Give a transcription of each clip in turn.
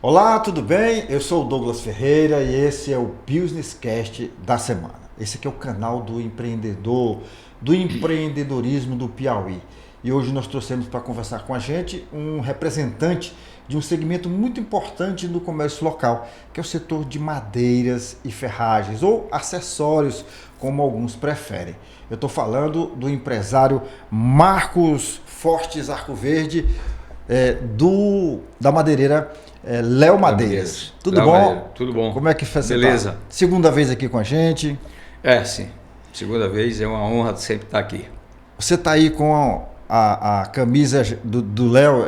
Olá, tudo bem? Eu sou o Douglas Ferreira e esse é o Business Cast da semana. Esse aqui é o canal do empreendedor, do empreendedorismo do Piauí. E hoje nós trouxemos para conversar com a gente um representante de um segmento muito importante no comércio local, que é o setor de madeiras e ferragens, ou acessórios, como alguns preferem. Eu estou falando do empresário Marcos Fortes Arcoverde, da madeireira Léo Madeiras. Tudo Léo bom? Madeira. Tudo bom. Como é que você Beleza. tá? Segunda vez aqui com a gente. Sim. Segunda vez, é uma honra sempre estar aqui. Você está aí com a camisa do Léo.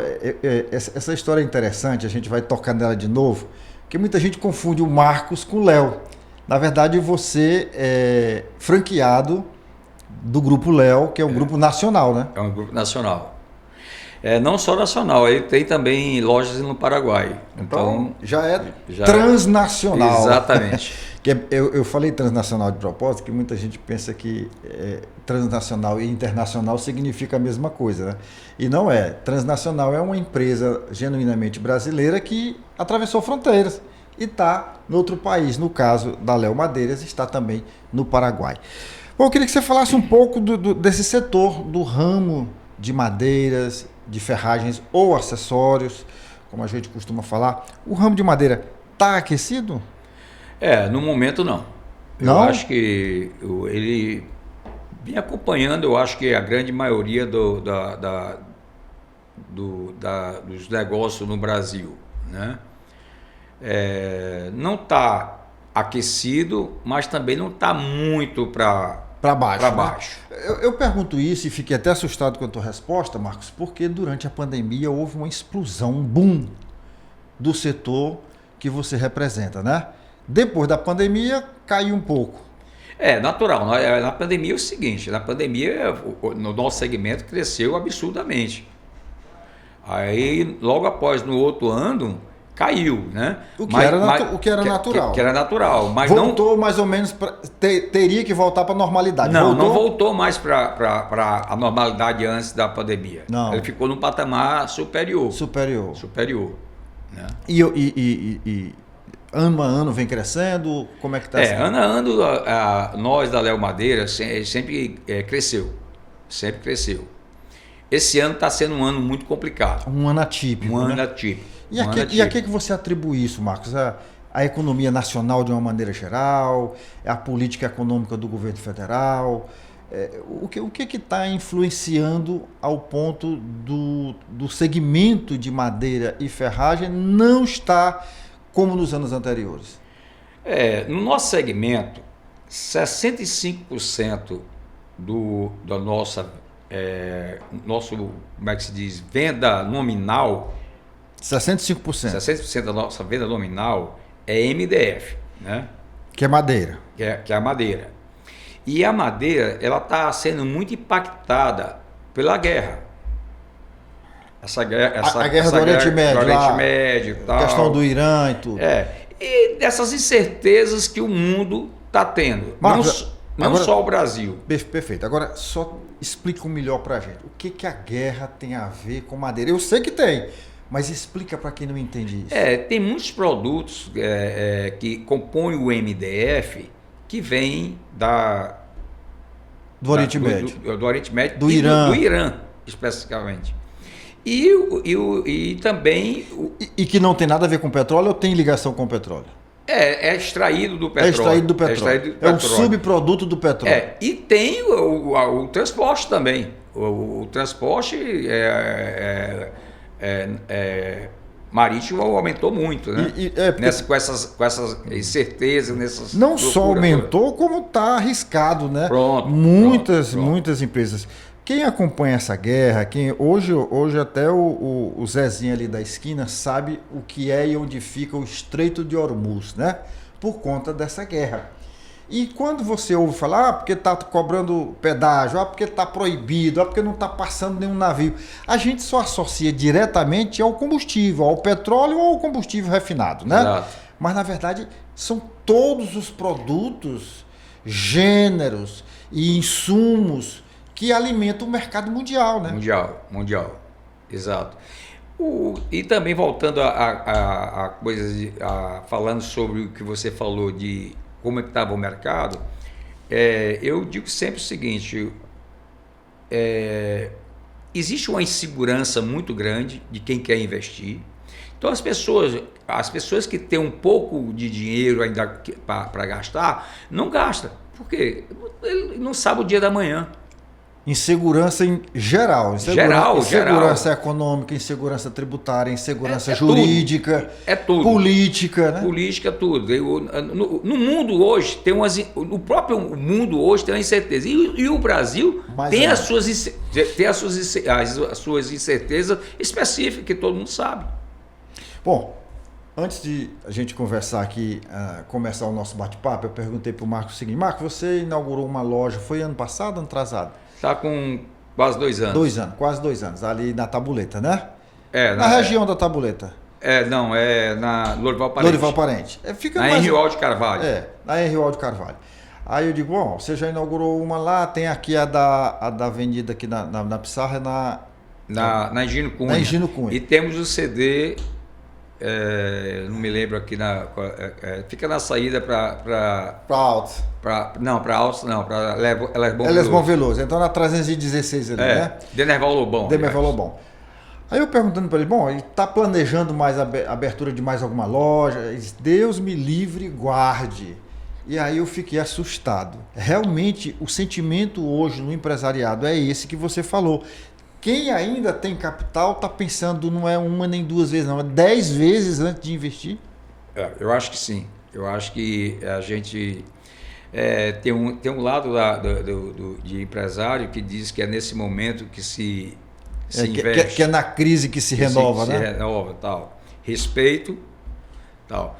Essa história é interessante, a gente vai tocar nela de novo, porque muita gente confunde o Marcos com o Léo. Na verdade, você é franqueado do Grupo Léo, que é um grupo nacional, né? É um grupo nacional. Não só nacional, ele tem também lojas no Paraguai. Então já é transnacional. Exatamente. Eu falei transnacional de propósito, que muita gente pensa que transnacional e internacional significa a mesma coisa, né? E não é. Transnacional é uma empresa genuinamente brasileira que atravessou fronteiras e está no outro país. No caso da Léo Madeiras, está também no Paraguai. Bom, eu queria que você falasse um pouco desse setor, do ramo de madeiras, de ferragens ou acessórios, como a gente costuma falar. O ramo de madeira está aquecido? No momento não. Não? Eu acho que ele vem acompanhando, eu acho que a grande maioria dos negócios no Brasil, né? Não está aquecido, mas também não está muito para baixo. Eu pergunto isso e fiquei até assustado com a tua resposta, Marcos, porque durante a pandemia houve uma explosão, um boom do setor que você representa, né? Depois da pandemia, caiu um pouco. Natural. Na pandemia é o seguinte, na pandemia no nosso segmento cresceu absurdamente. Aí, logo após, no outro ano, caiu, né? O que era natural. Que era natural. Mas voltou mais ou menos, teria que voltar para a normalidade. Não voltou mais para a normalidade antes da pandemia. Não. Ele ficou num patamar superior. Superior. Né? E ano a ano vem crescendo? Como é que está? Ano a ano, nós da Léo Madeira sempre cresceu. Sempre cresceu. Esse ano está sendo um ano muito complicado. Um ano atípico. Atípico. E a que você atribui isso, Marcos? A economia nacional de uma maneira geral? A política econômica do governo federal? O que está influenciando ao ponto do segmento de madeira e ferragem não estar como nos anos anteriores? No nosso segmento, 65% da nossa como é que se diz, venda nominal, 65%. 60% da nossa venda nominal é MDF, né? Que é madeira. Que é a madeira. E a madeira, ela está sendo muito impactada pela guerra. A guerra do Oriente Médio, tal. A questão do Irã e tudo. E dessas incertezas que o mundo está tendo. Marcos, não só o Brasil. Perfeito. Agora, só explica melhor para a gente. O que a guerra tem a ver com madeira? Eu sei que tem, mas explica para quem não entende isso. Tem muitos produtos que compõem o MDF que vêm do Oriente Médio. Do Oriente Médio do e Irã. Do Irã, especificamente. E também... E que não tem nada a ver com petróleo ou tem ligação com petróleo? É extraído do petróleo. É extraído do petróleo. É um subproduto do petróleo. E tem o transporte também. O transporte marítimo aumentou muito, né? Com essas incertezas, não só aumentou, como está arriscado, né? Muitas empresas. Quem acompanha essa guerra, hoje até o Zezinho ali da esquina sabe o que é e onde fica o Estreito de Hormuz, né? Por conta dessa guerra. E quando você ouve falar, porque está cobrando pedágio, porque está proibido, porque não está passando nenhum navio, a gente só associa diretamente ao combustível, ao petróleo ou ao combustível refinado, né? Exato. Mas na verdade são todos os produtos, gêneros e insumos que alimentam o mercado mundial, né? Mundial, exato. E também voltando a coisas, falando sobre o que você falou de como é que estava o mercado, eu digo sempre o seguinte, existe uma insegurança muito grande de quem quer investir. Então as pessoas que têm um pouco de dinheiro ainda para gastar, não gastam. Por quê? Ele não sabe o dia da manhã. Insegurança em geral. Insegurança econômica, insegurança tributária, insegurança jurídica, tudo. Política, né? Política, tudo. No mundo hoje, o próprio mundo hoje tem uma incerteza. E o Brasil tem as suas incertezas específicas que todo mundo sabe. Bom, antes de a gente conversar aqui, começar o nosso bate-papo, eu perguntei para o Marcos o seguinte: Marcos, você inaugurou uma loja, foi ano passado ou ano atrasado? Está com quase 2 anos. 2 anos, quase 2 anos, ali na Tabuleta, né? Na região da Tabuleta. Não, é na Lourival Parente. Lourival Parente. Fica na Henri Aldo Carvalho. Na Henri Aldo Carvalho. Aí eu digo, bom, você já inaugurou uma lá, tem aqui a da avenida aqui na Pissarra, na Higino Cunha. Na Higino Cunha. E temos o CD, não me lembro aqui, fica na saída para Altos. Para Altos não, para Lesbom Veloso. Então na 316 ali, né? Demerval Lobão. Demerval Lobão. Aí eu perguntando para ele, bom, ele está planejando mais abertura de mais alguma loja? Ele disse, Deus me livre, guarde. E aí eu fiquei assustado. Realmente o sentimento hoje no empresariado é esse que você falou. Quem ainda tem capital está pensando, não é uma nem 2 vezes, não, é 10 vezes antes de investir? Eu acho que sim. Eu acho que a gente tem um lado de empresário que diz que é nesse momento que se investe. Que é na crise que se renova, né? Se renova, tal. Respeito, tal.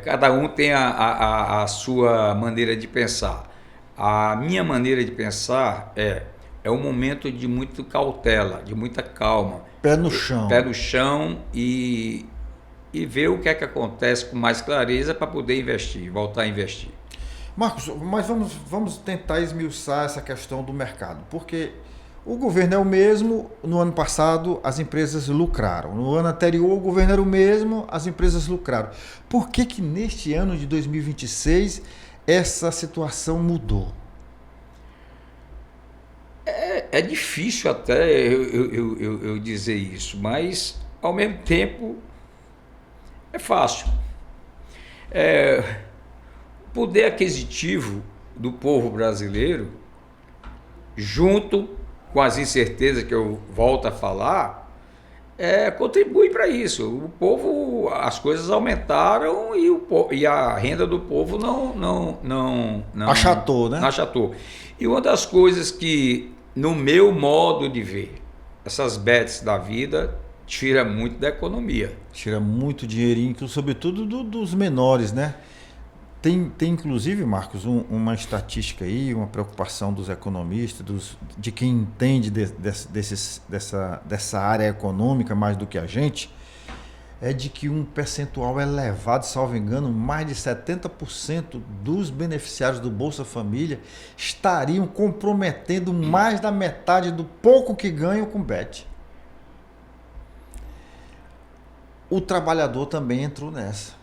Cada um tem a sua maneira de pensar. A minha maneira de pensar é um momento de muita cautela, de muita calma. Pé no chão. Pé no chão e ver o que é que acontece com mais clareza para poder investir, voltar a investir. Marcos, mas vamos tentar esmiuçar essa questão do mercado, porque o governo é o mesmo, no ano passado as empresas lucraram, no ano anterior o governo era o mesmo, as empresas lucraram. Por que neste ano de 2026 essa situação mudou? É difícil até eu dizer isso, mas ao mesmo tempo é fácil. O poder aquisitivo do povo brasileiro, junto com as incertezas que eu volto a falar, contribui para isso. O povo, as coisas aumentaram e a renda do povo não achatou, né? Não achatou. E uma das coisas que, no meu modo de ver, essas bets da vida tira muito da economia. Tira muito dinheirinho, sobretudo dos menores, né? Tem inclusive, Marcos, uma estatística aí, uma preocupação dos economistas, de quem entende dessa área econômica mais do que a gente, é de que um percentual elevado, salvo engano, mais de 70% dos beneficiários do Bolsa Família estariam comprometendo mais da metade do pouco que ganham com bet. O trabalhador também entrou nessa.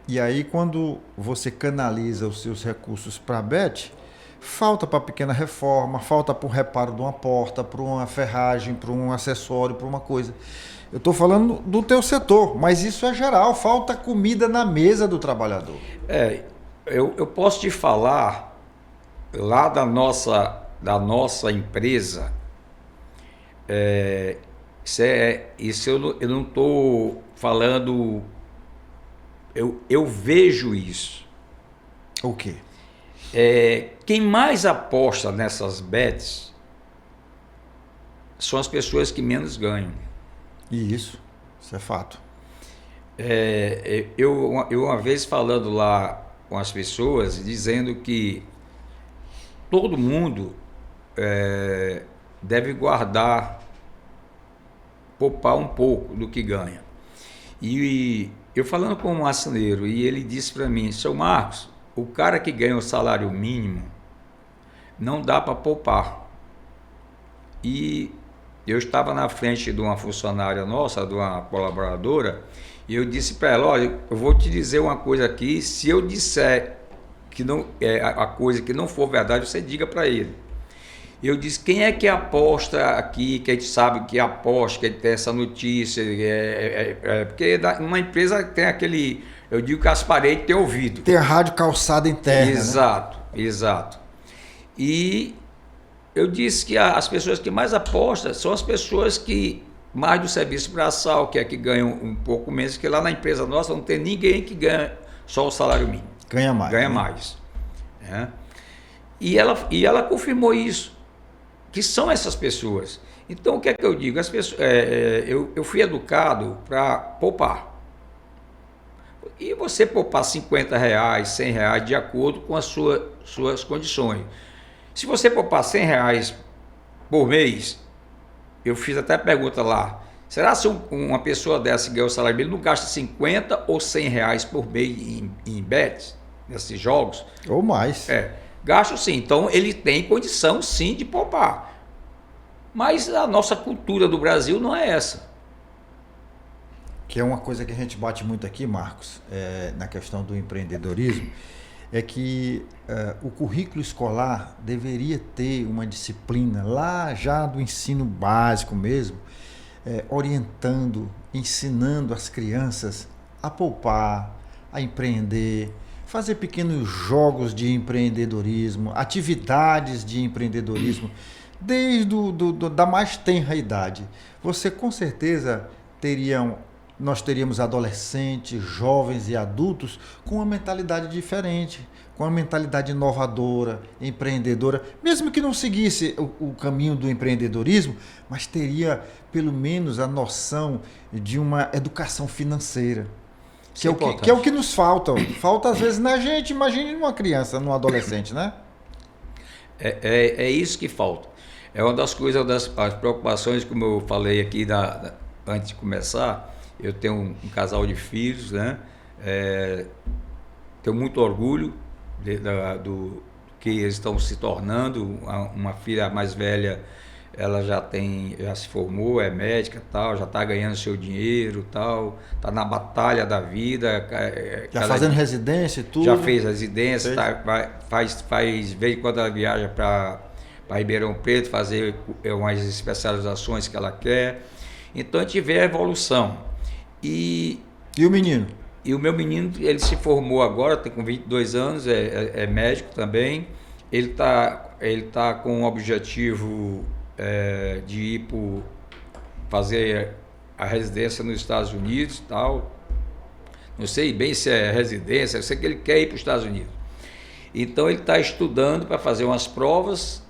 E aí, quando você canaliza os seus recursos para a bet, falta para pequena reforma, falta para o reparo de uma porta, para uma ferragem, para um acessório, para uma coisa. Eu estou falando do teu setor, mas isso é geral, falta comida na mesa do trabalhador. Eu posso te falar lá da nossa empresa, isso eu não estou falando, eu vejo isso. O quê? Quem mais aposta nessas bets são as pessoas que menos ganham. Isso é fato. Eu uma vez falando lá com as pessoas, dizendo que todo mundo deve poupar um pouco do que ganha. E eu falando com um marceneiro, e ele disse para mim, seu Marcos, o cara que ganha o salário mínimo não dá para poupar. E eu estava na frente de uma funcionária nossa, de uma colaboradora, e eu disse para ela, olha, eu vou te dizer uma coisa aqui, se eu disser que não é a coisa que não for verdade, você diga para ele. Eu disse, quem é que aposta aqui, que a gente sabe que aposta, que tem essa notícia, porque uma empresa tem aquele, eu digo que as paredes têm ouvido. Tem a rádio calçada interna. Exato, né? Exato. E eu disse que as pessoas que mais apostam são as pessoas que mais do serviço braçal, que é que ganham um pouco menos, que lá na empresa nossa não tem ninguém que ganha só o salário mínimo. Ganha mais. Ganha né? mais. É. E ela confirmou isso, que são essas pessoas. Então, o que é que eu digo? As pessoas, eu fui educado para poupar. E você poupar R$50, R$100, de acordo com as suas condições. Se você poupar R$100 por mês, eu fiz até a pergunta lá, será se uma pessoa dessa que ganha o salário mínimo não gasta R$50 ou R$100 por mês em bets, nesses jogos? Ou mais. Gasto sim. Então ele tem condição sim de poupar. Mas a nossa cultura do Brasil não é essa. Que é uma coisa que a gente bate muito aqui, Marcos, na questão do empreendedorismo, é que o currículo escolar deveria ter uma disciplina lá já do ensino básico mesmo, orientando, ensinando as crianças a poupar, a empreender, fazer pequenos jogos de empreendedorismo, atividades de empreendedorismo, desde da mais tenra idade. Você com certeza nós teríamos adolescentes, jovens e adultos com uma mentalidade diferente, com uma mentalidade inovadora, empreendedora, mesmo que não seguisse o caminho do empreendedorismo, mas teria pelo menos a noção de uma educação financeira. Que é o que nos falta. Falta às vezes na gente, imagine numa criança, num adolescente, né? É isso que falta. É uma das coisas, das preocupações, como eu falei aqui antes de começar. Eu tenho um casal de filhos, né? Tenho muito orgulho do que eles estão se tornando. Uma filha mais velha, ela já se formou, é médica, tal, já está ganhando seu dinheiro, tal, está na batalha da vida. Já fazendo residência e tudo. Já fez residência, vez quando ela viaja para Ribeirão Preto fazer umas especializações que ela quer. Então a gente vê a evolução. E o menino? E o meu menino, ele se formou agora, tem com 22 anos, é médico também. Ele tá com o objetivo de ir fazer a residência nos Estados Unidos e tal. Não sei bem se é residência, eu sei que ele quer ir para os Estados Unidos. Então ele está estudando para fazer umas provas,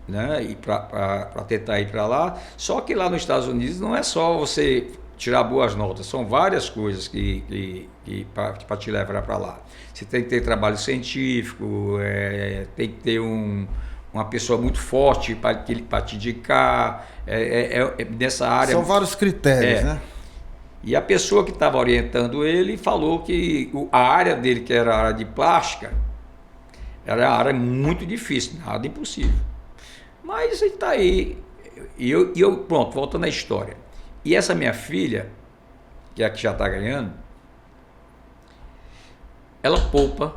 né, e para tentar ir para lá. Só que lá nos Estados Unidos não é só você tirar boas notas, são várias coisas que para te levar para lá. Você tem que ter trabalho científico, tem que ter uma pessoa muito forte para te indicar, nessa área. São vários critérios, né? E a pessoa que estava orientando ele falou que a área dele, que era a área de plástica, era a área muito difícil, nada impossível. Mas ele está aí. E eu, pronto, voltando à história. E essa minha filha, que é a que já está ganhando, ela poupa,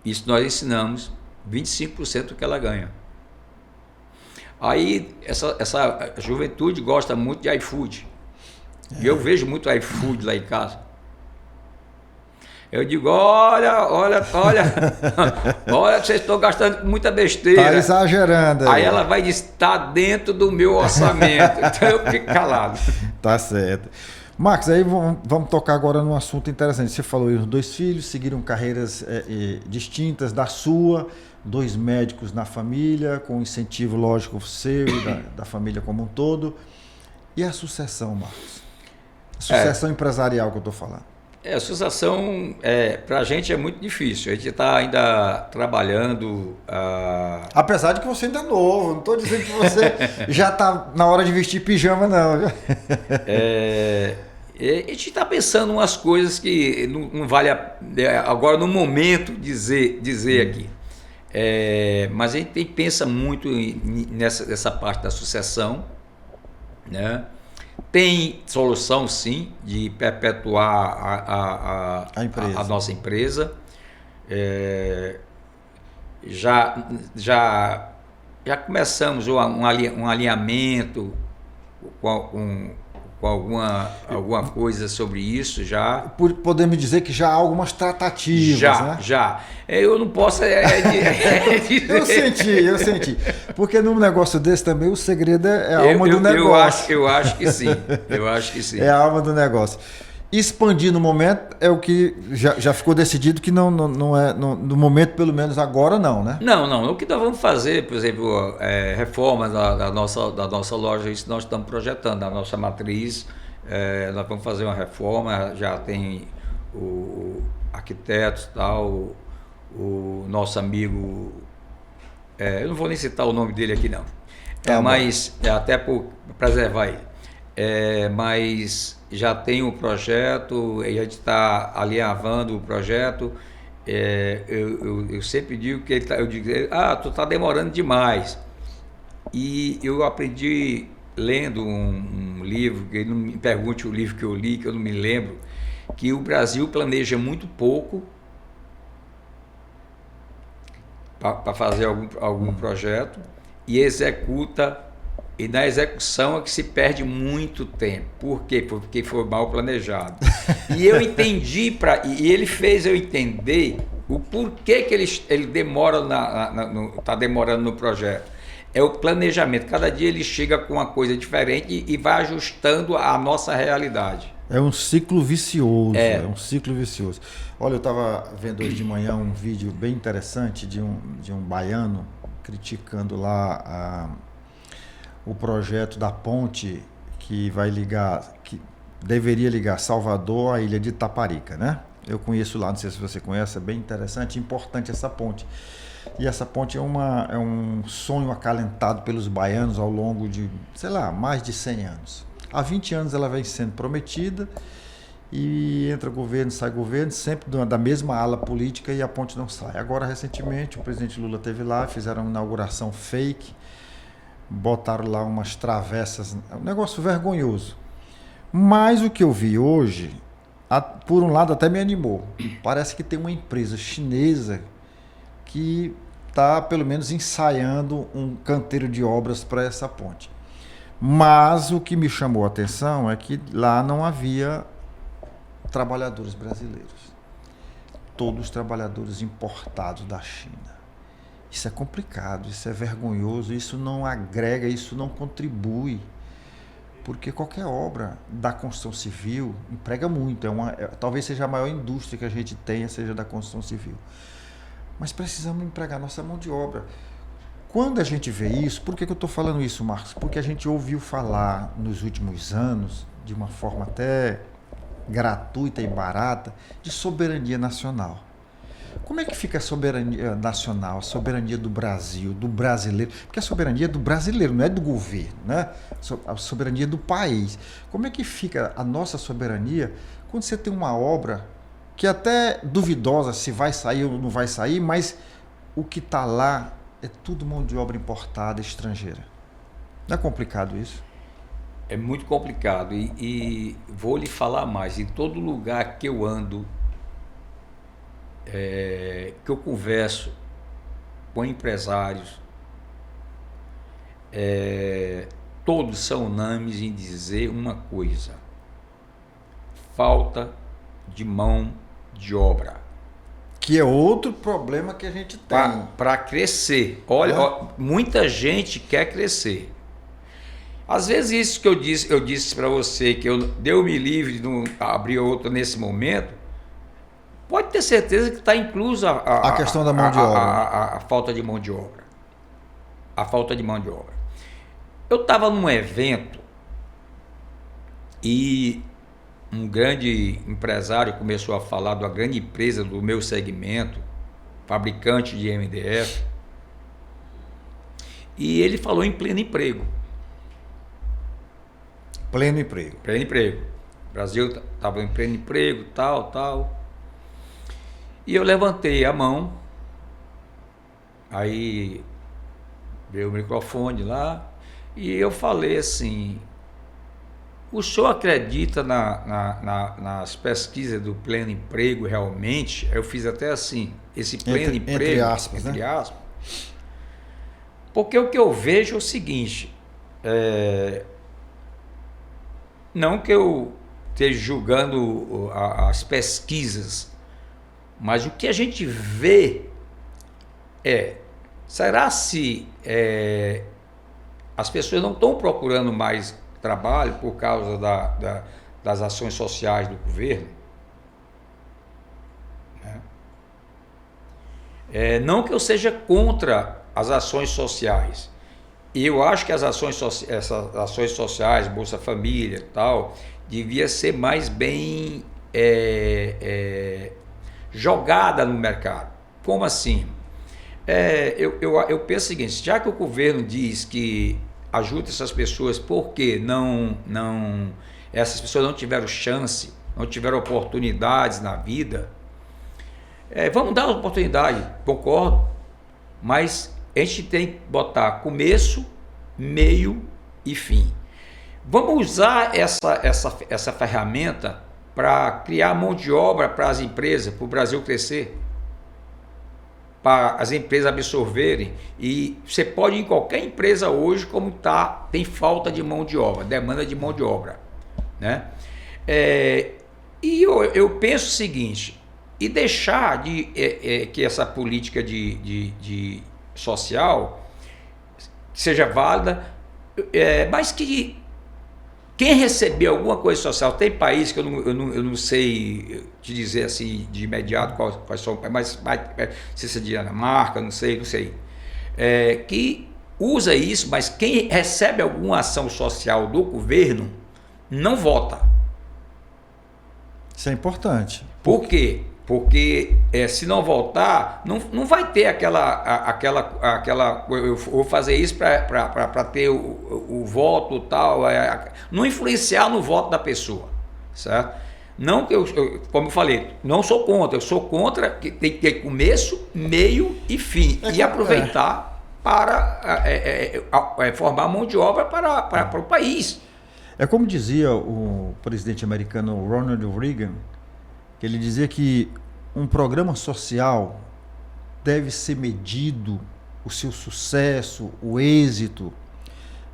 isso nós ensinamos, 25% do que ela ganha. Aí essa juventude gosta muito de iFood. E eu vejo muito iFood lá em casa. Eu digo, olha, vocês estão gastando muita besteira. Está exagerando. Aí ela vai dizer, está dentro do meu orçamento. Então eu fico calado. Tá certo. Marcos, aí vamos tocar agora num assunto interessante. Você falou aí, os 2 filhos seguiram carreiras distintas da sua, 2 médicos na família, com incentivo lógico seu e da família como um todo. E a sucessão, Marcos? A sucessão empresarial que eu estou falando. A sucessão, para a gente é muito difícil. A gente está ainda trabalhando. Apesar de que você ainda é novo, não estou dizendo que você já está na hora de vestir pijama, não. A gente está pensando umas coisas que não vale agora no momento dizer aqui. Mas a gente pensa muito nessa parte da sucessão, né? Tem solução, sim, de perpetuar a nossa empresa. Já começamos um alinhamento com alguma coisa sobre isso já. Podemos dizer que já há algumas tratativas, né? Já. Eu não posso dizer. Eu senti. Porque num negócio desse também o segredo é a alma do negócio. Eu acho que sim. É a alma do negócio. Expandir no momento é o que já ficou decidido que não é, no momento, pelo menos agora, não, né? Não. O que nós vamos fazer, por exemplo, reforma da nossa loja, isso nós estamos projetando, da nossa matriz. Nós vamos fazer uma reforma, já tem o arquiteto, tal, o nosso amigo, eu não vou nem citar o nome dele aqui, não. Mas até por preservar ele. Mas já tem um projeto, a gente está alinhavando o projeto. Eu sempre digo que eu digo, tu está demorando demais. E eu aprendi lendo um livro, que não me pergunte o livro que eu li, que eu não me lembro, que o Brasil planeja muito pouco para fazer algum projeto e executa. E na execução é que se perde muito tempo. Por quê? Porque foi mal planejado. E eu entendi, e ele fez eu entender o porquê que ele demora está demorando no projeto. É o planejamento. Cada dia ele chega com uma coisa diferente e vai ajustando a nossa realidade. É um ciclo vicioso. É um ciclo vicioso. Olha, eu estava vendo hoje de manhã um vídeo bem interessante de um baiano criticando lá o projeto da ponte que vai ligar, que deveria ligar Salvador à ilha de Itaparica, né? Eu conheço lá, não sei se você conhece, é bem interessante, importante essa ponte. E essa ponte é um sonho acalentado pelos baianos ao longo de, mais de 100 anos. Há 20 anos ela vem sendo prometida e entra governo, sai governo, sempre da mesma ala política e a ponte não sai. Agora, recentemente, o presidente Lula esteve lá, fizeram uma inauguração fake, botaram lá umas travessas, um negócio vergonhoso. Mas o que eu vi hoje, por um lado até me animou. Parece que tem uma empresa chinesa que está pelo menos ensaiando um canteiro de obras para essa ponte. Mas o que me chamou a atenção é que lá não havia trabalhadores brasileiros. Todos trabalhadores importados da China. Isso é complicado, isso é vergonhoso, isso não agrega, isso não contribui. Porque qualquer obra da construção civil emprega muito. Talvez seja a maior indústria que a gente tenha, seja da construção civil. Mas precisamos empregar nossa mão de obra. Quando a gente vê isso, por que eu estou falando isso, Marcos? Porque a gente ouviu falar nos últimos anos, de uma forma até gratuita e barata, de soberania nacional. Como é que fica a soberania nacional, a soberania do Brasil, do brasileiro? Porque a soberania é do brasileiro, não é do governo, né? A soberania do país. Como é que fica a nossa soberania quando você tem uma obra que é até duvidosa se vai sair ou não vai sair, mas o que está lá é tudo mão de obra importada, estrangeira. Não é complicado isso? É muito complicado e vou lhe falar mais. Em todo lugar que eu ando, que eu converso com empresários, todos são unânimes em dizer uma coisa: falta de mão de obra. Que é outro problema que a gente tem. Para crescer. Olha, muita gente quer crescer. Às vezes isso que eu disse para você, que eu Deus-me livre de não abrir outro nesse momento, pode ter certeza que está inclusa a questão da mão de obra. A falta de mão de obra. A falta de mão de obra. Eu estava num evento e um grande empresário começou a falar de uma grande empresa do meu segmento, fabricante de MDF, e ele falou em pleno emprego. Pleno emprego. Pleno emprego. O Brasil estava em pleno emprego, tal. E eu levantei a mão, Aí veio o microfone lá e eu falei assim: o senhor acredita nas pesquisas do pleno emprego realmente? Eu fiz até assim, esse pleno emprego, entre aspas, entre né? aspas, porque o que eu vejo é o seguinte, não que eu esteja julgando as pesquisas, mas o que a gente vê será se as pessoas não estão procurando mais trabalho por causa das ações sociais do governo? Né? Não que eu seja contra as ações sociais. Eu acho que essas ações sociais, Bolsa Família e tal, devia ser mais bem jogada no mercado. Como assim? Eu penso o seguinte: já que o governo diz que ajuda essas pessoas porque essas pessoas não tiveram chance, não tiveram oportunidades na vida, vamos dar oportunidade, concordo, mas a gente tem que botar começo, meio e fim. Vamos usar essa ferramenta para criar mão de obra para as empresas, para o Brasil crescer, para as empresas absorverem. E você pode ir em qualquer empresa hoje, como tem falta de mão de obra, demanda de mão de obra, né? E eu penso o seguinte: e deixar que essa política de social seja válida, mas que quem recebeu alguma coisa social, tem país que eu não sei te dizer assim de imediato quais são, mas se é de Dinamarca, não sei, que usa isso, mas quem recebe alguma ação social do governo não vota. Isso é importante. Por quê? Porque se não votar, não vai ter aquela eu vou fazer isso para ter o voto tal, não influenciar no voto da pessoa, certo? Não que como eu falei, não sou contra, eu sou contra que tem que ter começo, meio e fim, e aproveitar para formar mão de obra para o país. É como dizia o presidente americano Ronald Reagan, que ele dizia que um programa social deve ser medido, o seu sucesso, o êxito,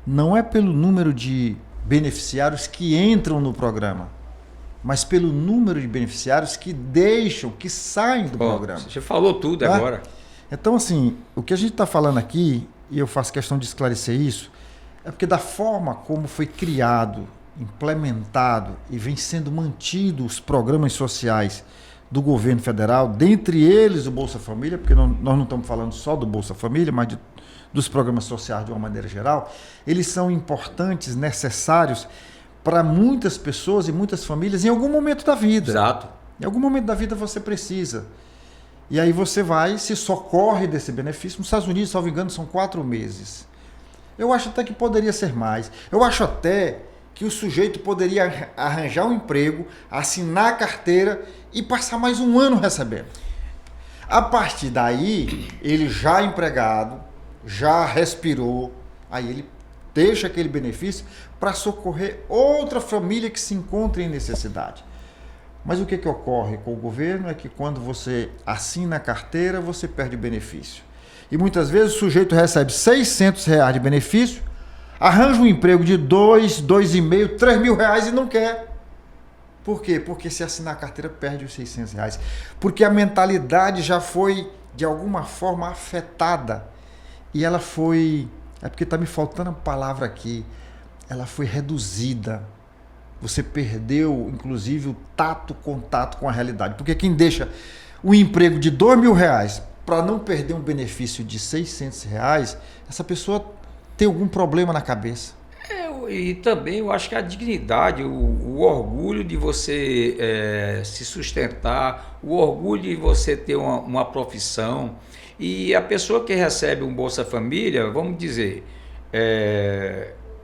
não é pelo número de beneficiários que entram no programa, mas pelo número de beneficiários que deixam, que saem do programa. Você falou tudo agora. Então, assim, o que a gente está falando aqui, e eu faço questão de esclarecer isso, é porque da forma como foi criado, implementado e vem sendo mantido os programas sociais do governo federal, dentre eles o Bolsa Família, porque nós não estamos falando só do Bolsa Família, mas dos programas sociais de uma maneira geral, eles são importantes, necessários para muitas pessoas e muitas famílias em algum momento da vida. Exato. Em algum momento da vida você precisa. E aí você vai, se socorre desse benefício. Nos Estados Unidos, salvo engano, são 4 meses. Eu acho até que poderia ser mais. Eu acho até que o sujeito poderia arranjar um emprego, assinar a carteira e passar mais um ano recebendo. A partir daí, ele já empregado, já respirou, aí ele deixa aquele benefício para socorrer outra família que se encontra em necessidade. Mas o que ocorre com o governo é que quando você assina a carteira, você perde o benefício. E muitas vezes o sujeito recebe R$600 de benefício, arranja um emprego de 2, 2,5, 3 mil reais e não quer. Por quê? Porque se assinar a carteira perde os R$600. Porque a mentalidade já foi, de alguma forma, afetada. E ela foi... É porque está me faltando a palavra aqui. Ela foi reduzida. Você perdeu, inclusive, o contato com a realidade. Porque quem deixa um emprego de R$2.000 para não perder um benefício de R$600, essa pessoa tem algum problema na cabeça. E também eu acho que a dignidade, o orgulho de você se sustentar, o orgulho de você ter uma profissão. E a pessoa que recebe um Bolsa Família, vamos dizer,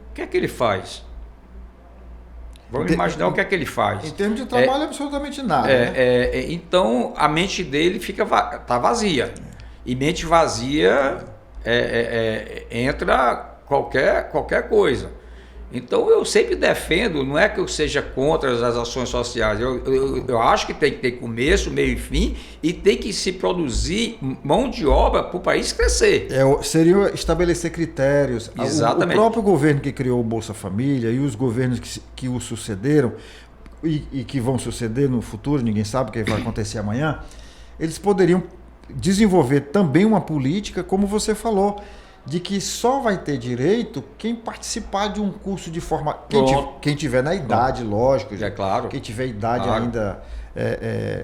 o que é que ele faz? Vamos imaginar o que é que ele faz. Em termos de trabalho, absolutamente nada. Então, a mente dele tá vazia. E mente vazia entra qualquer coisa. Então eu sempre defendo, não é que eu seja contra as ações sociais, eu acho que tem que ter começo, meio e fim, e tem que se produzir mão de obra para o país crescer. Seria estabelecer critérios. Exatamente. O próprio governo que criou o Bolsa Família e os governos que o sucederam e que vão suceder no futuro, ninguém sabe o que vai acontecer amanhã, eles poderiam desenvolver também uma política, como você falou, de que só vai ter direito quem participar de um curso de formação. Quem tiver na idade, lógico. É claro. Quem tiver idade ainda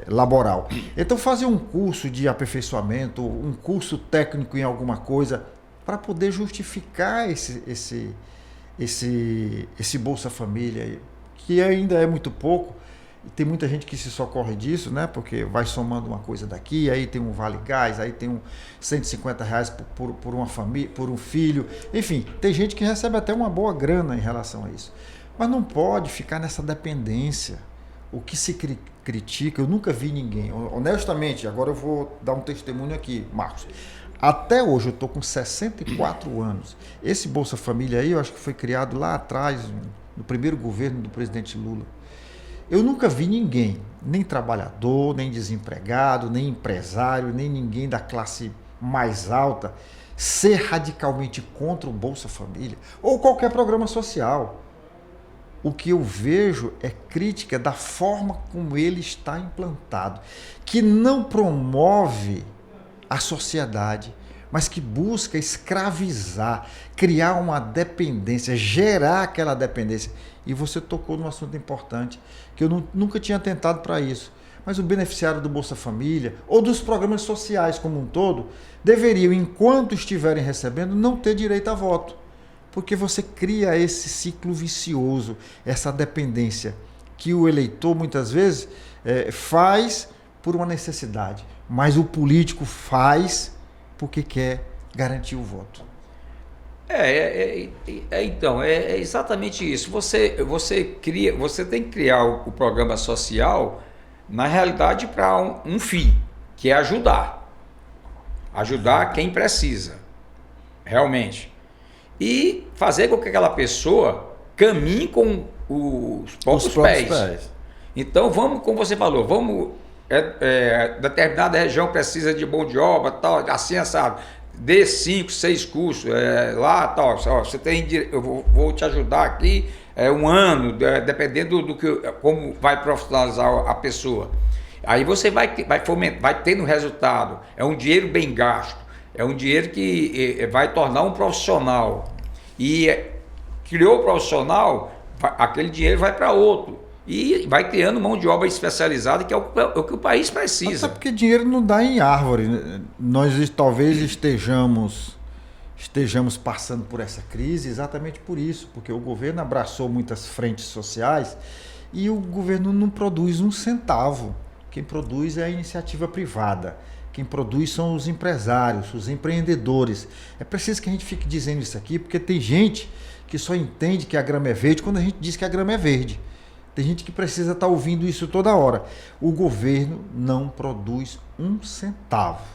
laboral. Então, fazer um curso de aperfeiçoamento, um curso técnico em alguma coisa, para poder justificar esse Bolsa Família, que ainda é muito pouco. E tem muita gente que se socorre disso, né? Porque vai somando uma coisa daqui, aí tem um Vale Gás, aí tem R$ 150 por uma família, por um filho. Enfim, tem gente que recebe até uma boa grana em relação a isso. Mas não pode ficar nessa dependência. O que se critica, eu nunca vi ninguém. Honestamente, agora eu vou dar um testemunho aqui, Marcos. Até hoje eu estou com 64 anos. Esse Bolsa Família aí, eu acho que foi criado lá atrás, no primeiro governo do presidente Lula. Eu nunca vi ninguém, nem trabalhador, nem desempregado, nem empresário, nem ninguém da classe mais alta, ser radicalmente contra o Bolsa Família ou qualquer programa social. O que eu vejo é crítica da forma como ele está implantado, que não promove a sociedade, mas que busca escravizar, criar uma dependência, gerar aquela dependência. E você tocou num assunto importante, que eu nunca tinha tentado para isso. Mas o beneficiário do Bolsa Família, ou dos programas sociais como um todo, deveriam, enquanto estiverem recebendo, não ter direito a voto. Porque você cria esse ciclo vicioso, essa dependência, que o eleitor, muitas vezes, faz por uma necessidade. Mas o político faz porque quer garantir o voto. Então, é exatamente isso. Você tem que criar o programa social, na realidade, para um fim, que é ajudar. Ajudar quem precisa, realmente. E fazer com que aquela pessoa caminhe com os próprios pés. Então, vamos, como você falou, determinada região precisa de mão de obra, tal, assim, sabe? Dê 5, 6 cursos, lá, tal, você eu vou te ajudar aqui, um ano, dependendo como vai profissionalizar a pessoa. Aí você vai tendo resultado, é um dinheiro bem gasto, é um dinheiro que vai tornar um profissional. E criou o profissional, aquele dinheiro vai para outro. E vai criando mão de obra especializada, que é o que o país precisa. Até porque dinheiro não dá em árvore. Nós talvez estejamos passando por essa crise exatamente por isso, porque o governo abraçou muitas frentes sociais e o governo não produz um centavo. Quem produz é a iniciativa privada. Quem produz são os empresários, os empreendedores. É preciso que a gente fique dizendo isso aqui, porque tem gente que só entende que a grama é verde quando a gente diz que a grama é verde. Tem gente que precisa estar ouvindo isso toda hora. O governo não produz um centavo.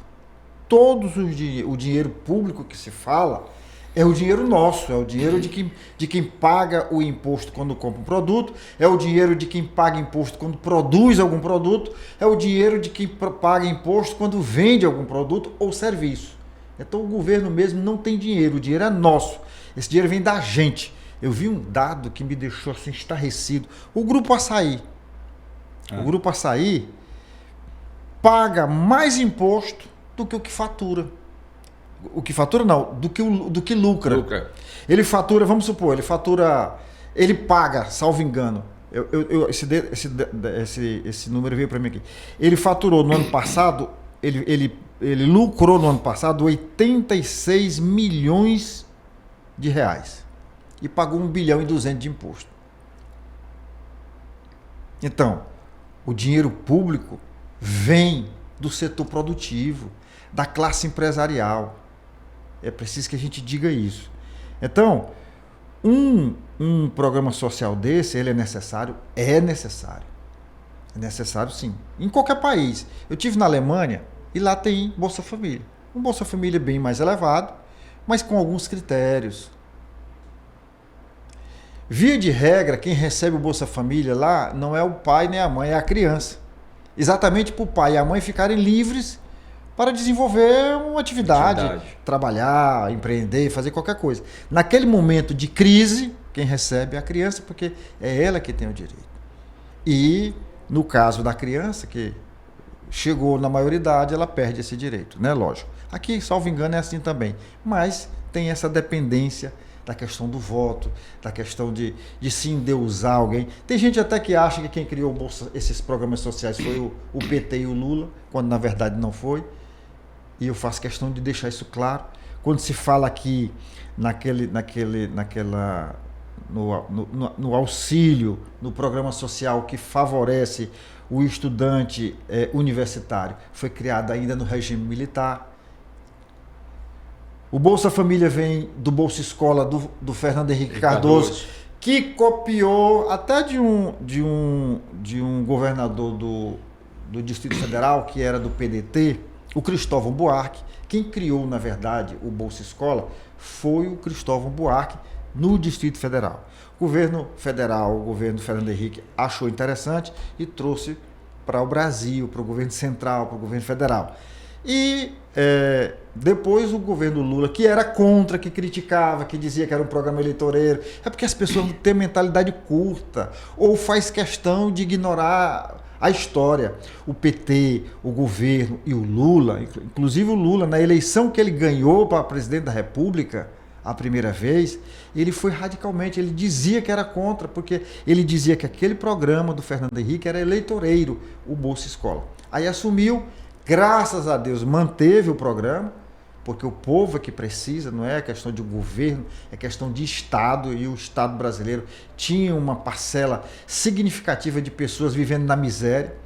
O dinheiro público que se fala é o dinheiro nosso, é o dinheiro de quem paga o imposto quando compra um produto, é o dinheiro de quem paga imposto quando produz algum produto, é o dinheiro de quem paga imposto quando vende algum produto ou serviço. Então o governo mesmo não tem dinheiro, o dinheiro é nosso. Esse dinheiro vem da gente. Eu vi um dado que me deixou assim estarrecido. O Grupo Açaí. O Grupo Açaí paga mais imposto do que o que fatura. O que fatura não, do que lucra. Ele fatura, vamos supor, ele paga, salvo engano. Esse número veio para mim aqui. Ele faturou no ano passado, ele lucrou no ano passado 86 milhões de reais. E pagou 1 bilhão e 200 de imposto. Então, o dinheiro público vem do setor produtivo, da classe empresarial. É preciso que a gente diga isso. Então, um programa social desse, ele é necessário? É necessário. É necessário sim. Em qualquer país. Eu estive na Alemanha e lá tem Bolsa Família. Um Bolsa Família bem mais elevado, mas com alguns critérios. Via de regra, quem recebe o Bolsa Família lá não é o pai nem a mãe, é a criança. Exatamente para o pai e a mãe ficarem livres para desenvolver uma atividade, trabalhar, empreender, fazer qualquer coisa. Naquele momento de crise, quem recebe é a criança, porque é ela que tem o direito. E, no caso da criança, que chegou na maioridade, ela perde esse direito, né? Lógico. Aqui, salvo engano, é assim também. Mas tem essa dependência da questão do voto, da questão de se endeusar alguém. Tem gente até que acha que quem criou esses programas sociais foi o PT e o Lula, quando na verdade não foi. E eu faço questão de deixar isso claro. Quando se fala aqui no auxílio, no programa social que favorece o estudante universitário, foi criado ainda no regime militar. O Bolsa Família vem do Bolsa Escola do Fernando Henrique Cardoso, que copiou até de um governador do Distrito Federal, que era do PDT, o Cristóvão Buarque. Quem criou, na verdade, o Bolsa Escola foi o Cristóvão Buarque no Distrito Federal. O governo federal, o governo Fernando Henrique, achou interessante e trouxe para o Brasil, para o governo central, para o governo federal. E depois o governo Lula, que era contra, que criticava, que dizia que era um programa eleitoreiro, é porque as pessoas têm mentalidade curta ou faz questão de ignorar a história. O PT, o governo e o Lula, inclusive o Lula, na eleição que ele ganhou para presidente da República, a primeira vez, ele foi radicalmente, ele dizia que era contra, porque ele dizia que aquele programa do Fernando Henrique era eleitoreiro, o Bolsa Escola. Aí assumiu, graças a Deus, manteve o programa, porque o povo é que precisa, não é questão de governo, é questão de Estado, e o Estado brasileiro tinha uma parcela significativa de pessoas vivendo na miséria,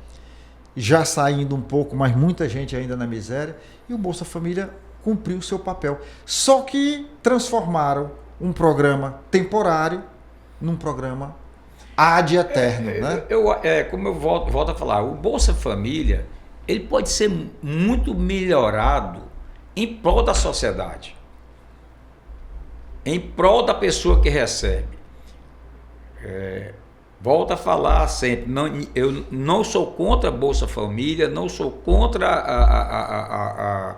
já saindo um pouco, mas muita gente ainda na miséria, e o Bolsa Família cumpriu o seu papel. Só que transformaram um programa temporário num programa ad eterno. Né? Como eu volto a falar, o Bolsa Família ele pode ser muito melhorado em prol da sociedade, em prol da pessoa que recebe. Volto a falar sempre, eu não sou contra a Bolsa Família, não sou contra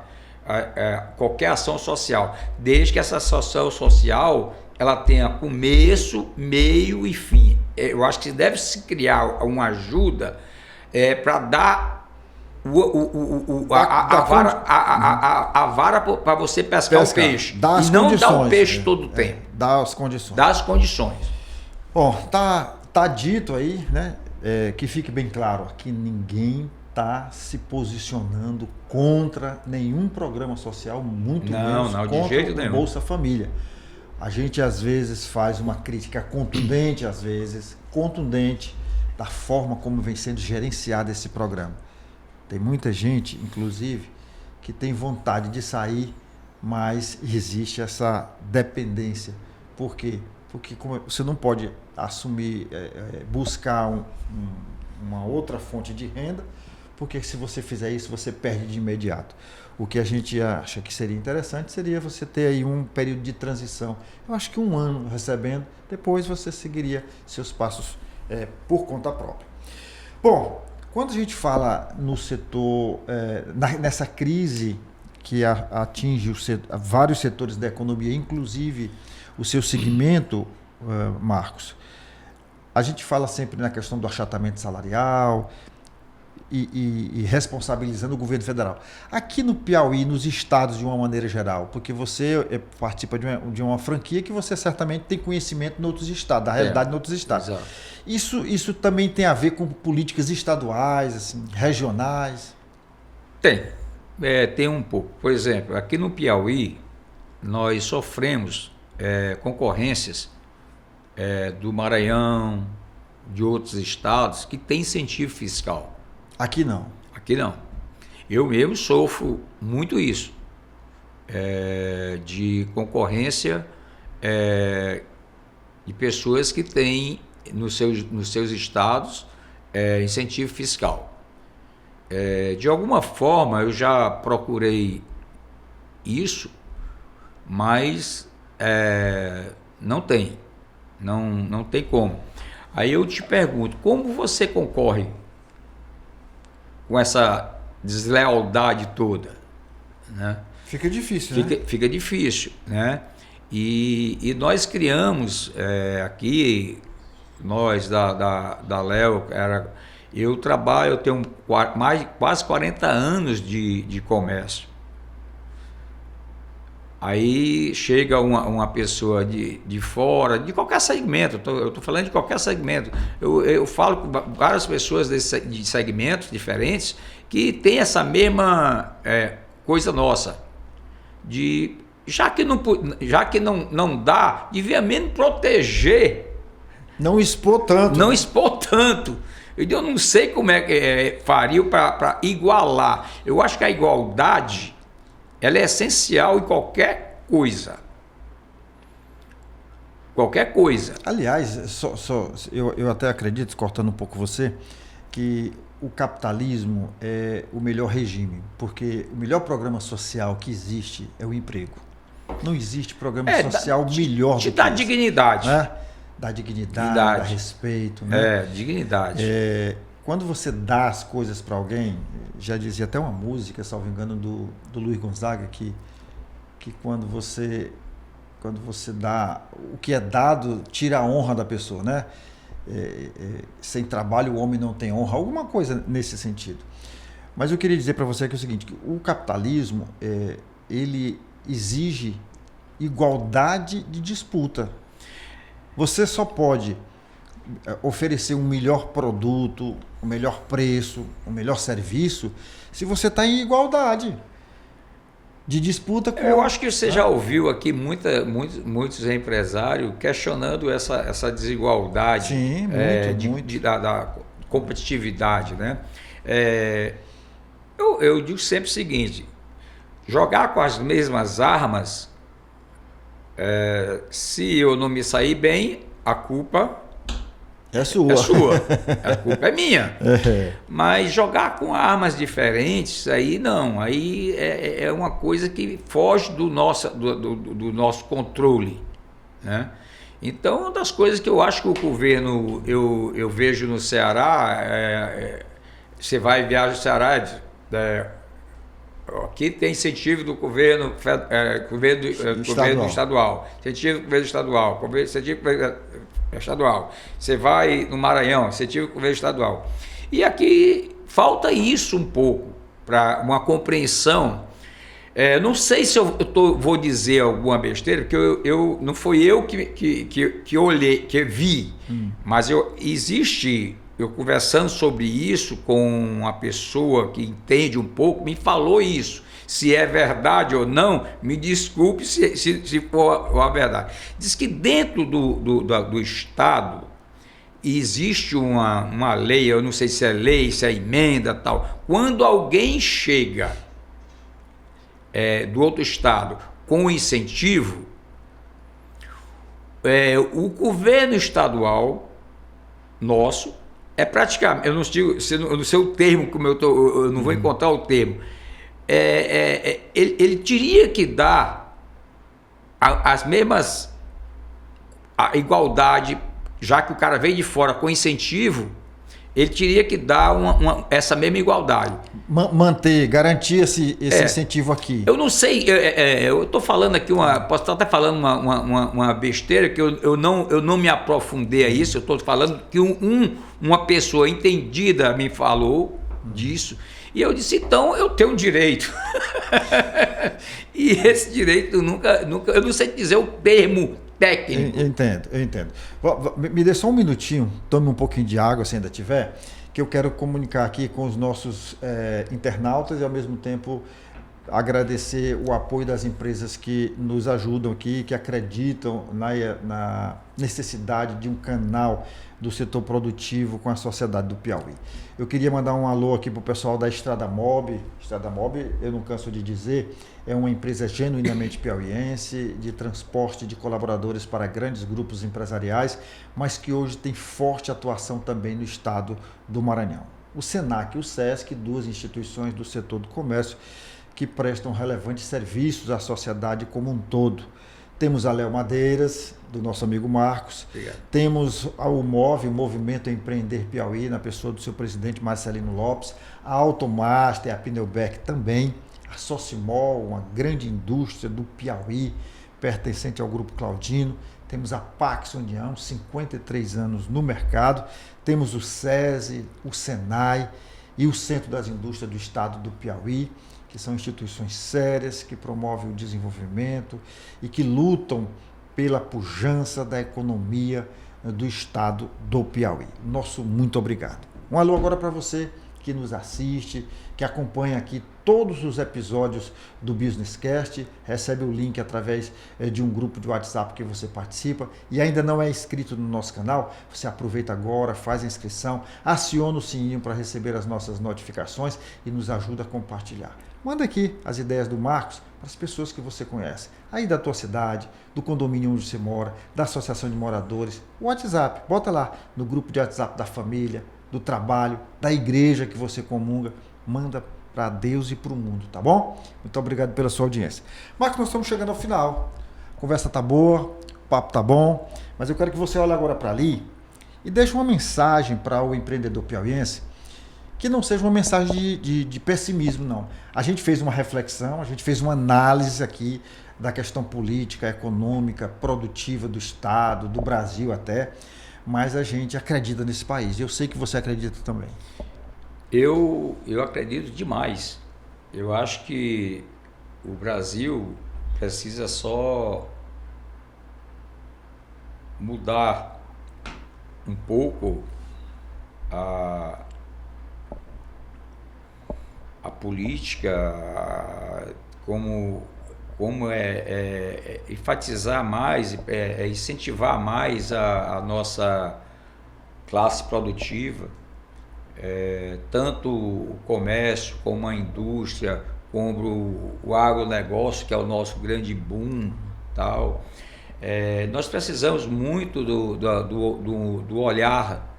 qualquer ação social, desde que essa ação social ela tenha começo, meio e fim. Eu acho que deve se criar uma ajuda para dar a vara para você pescar o peixe. E não dar o peixe todo o tempo. Dar as condições. Dar as condições. Bom, tá dito aí, né? Que fique bem claro, que ninguém está se posicionando contra nenhum programa social, muito menos contra o Bolsa Família. A gente às vezes faz uma crítica contundente, da forma como vem sendo gerenciado esse programa. Tem muita gente, inclusive, que tem vontade de sair, mas existe essa dependência. Por quê? Porque você não pode assumir, buscar uma outra fonte de renda, porque se você fizer isso, você perde de imediato. O que a gente acha que seria interessante seria você ter aí um período de transição. Eu acho que 1 ano recebendo, depois você seguiria seus passos por conta própria. Bom, quando a gente fala no setor, nessa crise que atinge vários setores da economia, inclusive o seu segmento, Marcos, a gente fala sempre na questão do achatamento salarial e responsabilizando o governo federal. Aqui no Piauí, nos estados de uma maneira geral, porque você participa de uma franquia que você certamente tem conhecimento em outros estados, da realidade em outros estados. Exato. Isso também tem a ver com políticas estaduais, assim, regionais? Tem um pouco. Por exemplo, aqui no Piauí, nós sofremos concorrências do Maranhão, de outros estados, que tem incentivo fiscal. Aqui não. Aqui não. Eu mesmo sofro muito isso, de concorrência de pessoas que têm nos seus estados incentivo fiscal. De alguma forma, eu já procurei isso, mas não tem. Não tem como. Aí eu te pergunto, como você concorre com essa deslealdade toda, né? Fica difícil, né? Fica difícil, né? E nós criamos aqui, nós da Léo, eu tenho quase 40 anos de comércio. Aí chega uma pessoa de fora, de qualquer segmento, eu estou falando de qualquer segmento. Eu falo com várias pessoas de segmentos diferentes que tem essa mesma coisa nossa. Já que não dá, devia menos proteger. Não expor tanto. Não expor tanto. Eu não sei como é que faria para igualar. Eu acho que a igualdade ela é essencial em qualquer coisa. Qualquer coisa. Aliás, eu até acredito, cortando um pouco você, que o capitalismo é o melhor regime, porque o melhor programa social que existe é o emprego. Não existe programa social melhor do que dá esse, dignidade. né? Dá dignidade, dá respeito. Né? Dignidade. Quando você dá as coisas para alguém, já dizia até uma música, salvo engano, do Luiz Gonzaga, que quando você dá, o que é dado tira a honra da pessoa, né? Sem trabalho o homem não tem honra, alguma coisa nesse sentido. Mas eu queria dizer para você que é o seguinte, que o capitalismo, ele exige igualdade de disputa. Você só pode oferecer um melhor produto, um melhor preço, um melhor serviço, se você está em igualdade de disputa com... Eu acho que você já ouviu aqui muitos empresários questionando essa desigualdade. Sim, muito. Da competitividade, né? Eu digo sempre o seguinte, jogar com as mesmas armas, se eu não me sair bem, a culpa é sua. A culpa é minha. Mas jogar com armas diferentes, aí não. Aí é uma coisa que foge do nosso controle, né? Então, uma das coisas que eu acho que o governo, eu vejo no Ceará, você vai viajar no Ceará, aqui tem incentivo do governo estadual. Incentivo do governo estadual. Estadual. Você vai no Maranhão, incentivo do governo estadual. E aqui falta isso um pouco, para uma compreensão. Não sei se vou dizer alguma besteira, porque não foi eu que olhei, que vi, mas existe... Eu conversando sobre isso com uma pessoa que entende um pouco, me falou isso. Se é verdade ou não, me desculpe se for a verdade. Diz que dentro do Estado existe uma lei, eu não sei se é lei, se é emenda, tal. Quando alguém chega do outro Estado com incentivo, o governo estadual nosso, praticamente, eu não sei o termo, como eu não vou encontrar o termo, ele teria que dar as mesmas, a igualdade, já que o cara veio de fora com incentivo, ele teria que dar essa mesma igualdade. Manter, garantir esse incentivo aqui. Eu não sei, eu estou falando aqui, posso estar até falando uma besteira, que eu não me aprofundei a isso, eu estou falando que uma pessoa entendida me falou disso, e eu disse, então eu tenho um direito. E esse direito nunca, eu não sei dizer o termo técnico. Eu entendo. Me dê só um minutinho, tome um pouquinho de água se ainda tiver, que eu quero comunicar aqui com os nossos internautas e ao mesmo tempo agradecer o apoio das empresas que nos ajudam aqui, que acreditam na necessidade de um canal do setor produtivo com a sociedade do Piauí. Eu queria mandar um alô aqui para o pessoal da Estrada Mob. Estrada Mob, eu não canso de dizer, é uma empresa genuinamente piauiense, de transporte de colaboradores para grandes grupos empresariais, mas que hoje tem forte atuação também no estado do Maranhão. O SENAC e o SESC, duas instituições do setor do comércio, que prestam relevantes serviços à sociedade como um todo. Temos a Léo Madeiras, do nosso amigo Marcos. Obrigado. Temos o MOVE, o Movimento Empreender Piauí, na pessoa do seu presidente Marcelino Lopes. A Automaster, a Pneubec também. A Socimol, uma grande indústria do Piauí, pertencente ao Grupo Claudino. Temos a Pax União, 53 anos no mercado. Temos o SESI, o SENAI e o Centro das Indústrias do Estado do Piauí, que são instituições sérias, que promovem o desenvolvimento e que lutam pela pujança da economia do Estado do Piauí. Nosso muito obrigado. Um alô agora para você que nos assiste, que acompanha aqui todos os episódios do Business Cast, recebe o link através de um grupo de WhatsApp que você participa e ainda não é inscrito no nosso canal, você aproveita agora, faz a inscrição, aciona o sininho para receber as nossas notificações e nos ajuda a compartilhar. Manda aqui as ideias do Marcos para as pessoas que você conhece, aí da tua cidade, do condomínio onde você mora, da associação de moradores, o WhatsApp, bota lá no grupo de WhatsApp da família, do trabalho, da igreja que você comunga, manda para Deus e para o mundo, tá bom? Muito obrigado pela sua audiência. Marcos, nós estamos chegando ao final. A conversa tá boa, o papo tá bom, mas eu quero que você olhe agora para ali e deixe uma mensagem para o empreendedor piauiense que não seja uma mensagem de pessimismo, não. A gente fez uma reflexão, a gente fez uma análise aqui da questão política, econômica, produtiva do Estado, do Brasil até, mas a gente acredita nesse país. Eu sei que você acredita também. Eu acredito demais. Eu acho que o Brasil precisa só mudar um pouco a política, como enfatizar mais, incentivar mais a nossa classe produtiva, tanto o comércio como a indústria, como o agronegócio, que é o nosso grande boom, tal. Nós precisamos muito do olhar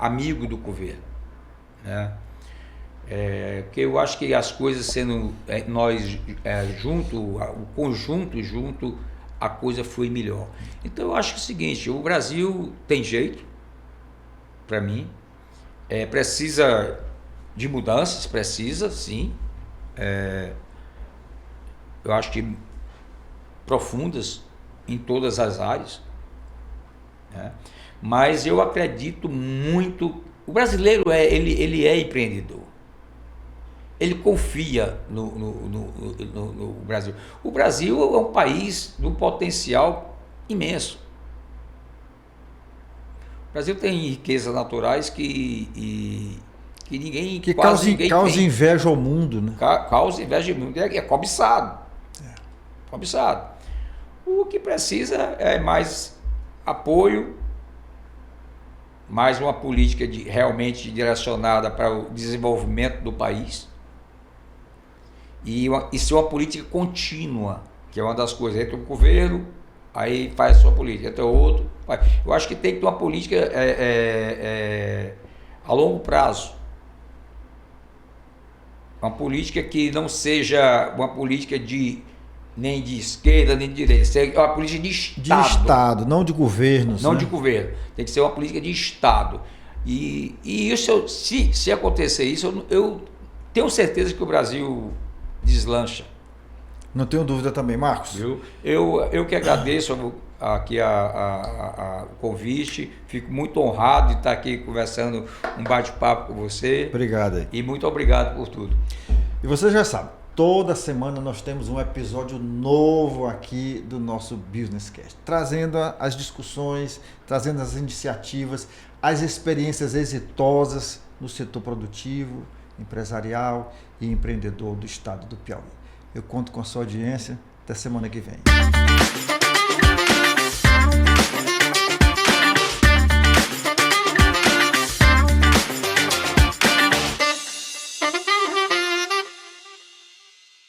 amigo do governo, né? Porque eu acho que as coisas sendo nós junto, o conjunto junto, a coisa foi melhor. Então eu acho que é o seguinte, o Brasil tem jeito, para mim, precisa de mudanças, precisa sim, eu acho que profundas em todas as áreas, né? Mas eu acredito muito, o brasileiro ele é empreendedor. Ele confia no Brasil. O Brasil é um país de um potencial imenso. O Brasil tem riquezas naturais que ninguém... Que causa inveja ao mundo, né? Causa inveja ao mundo. É cobiçado. Cobiçado. O que precisa é mais apoio, mais uma política realmente direcionada para o desenvolvimento do país. E ser uma política contínua, que é uma das coisas. Entra um governo, aí faz a sua política, entra outro. Eu acho que tem que ter uma política a longo prazo. Uma política que não seja uma política nem de esquerda, nem de direita. Seja uma política de Estado. De Estado, não de governos. Não, né? de governo. Tem que ser uma política de Estado. E isso, se acontecer isso, eu tenho certeza que o Brasil deslancha. Não tenho dúvida também, Marcos. Viu? Eu que agradeço aqui o convite, fico muito honrado de estar aqui conversando, um bate-papo com você. Obrigado aí. E muito obrigado por tudo. E você já sabe, toda semana nós temos um episódio novo aqui do nosso Business Cast, trazendo as discussões, trazendo as iniciativas, as experiências exitosas no setor produtivo, empresarial e empreendedor do estado do Piauí. Eu conto com a sua audiência. Até semana que vem.